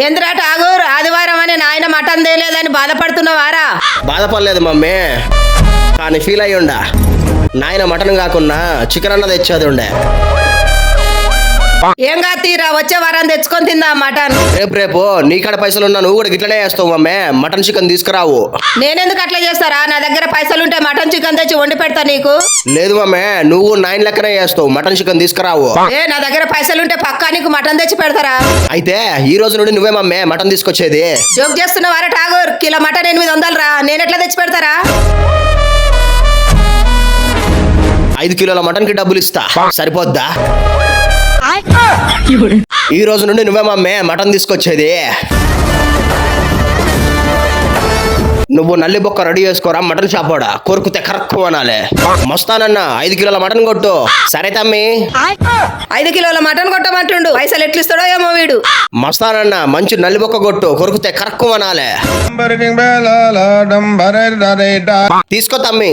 ఏంద్రా ఠాగూర్, ఆదివారం అని నాయన మటన్ తేలేదని బాధపడుతున్నావారా? బాధపడలేదు మమ్మీ, కానీ ఫీల్ అయ్యుండా. నాయన మటన్ కాకున్నా చికెన్ అన్న తెచ్చేది ఉండే. ఏం తీరా, వచ్చే వారం తెచ్చుకొని తిందా మటన్. రేపు నీకాడ పైసలున్నా నువ్వు కూడా గిట్లనే చేస్తావు మమ్మీ. Mutton chicken తీసుకురావు. నేనెందుకు అట్లా చేస్తారా? నా దగ్గర పైసలుంటే మటన్ చికెన్ తెచ్చి వండి పెడతా నీకు. లేదు మమ్మీ, నువ్వు 9 లెక్కనే చేస్తావు. మటన్ చికెన్ తీసుకురావు. నా దగ్గర పైసలుంటే పక్కా నీకు మటన్ తెచ్చి పెడతారా? అయితే ఈ రోజు నుండి నువ్వే మమ్మీ మటన్ తీసుకొచ్చేది. జోక్ చేస్తున్నావారా ఠాగూర్? కిలో మటన్ 800 రా, నేనెట్లా తెచ్చి పెడతారా? 5 కిలోల మటన్ కి డబ్బులు ఇస్తా, సరిపోద్దా? ఈ రోజు నుండి నువ్వే మమ్మీ మటన్ తీసుకొచ్చేది. నువ్వు నల్లి బొక్క రెడీ చేసుకోరా. మటన్ షాప్ వాడా కొరుకుతే కరెక్ట్ అనాలే. మస్తానన్న 5 కిలోల మటన్ కొట్టు. సరే తమ్మి. 5 కిలోల మటన్ కొట్టమంటుండు, పైసలు ఎట్లిస్తాడో ఏమో వీడు. మస్తానన్న మంచి నల్లి బొక్క కొట్టు, కొరుకుతే కరెక్ట్ అనాలే. తీసుకో తమ్మి.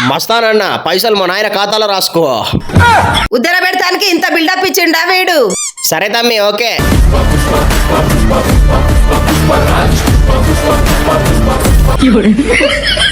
మస్తానన్న పైసలు మా నాయన ఖాతాలో రాసుకో. ఉద్దర పెడతానికి ఇంత బిల్డప్ ఇచ్చిండా వీడు. సరే తమ్మి, ఓకే. You're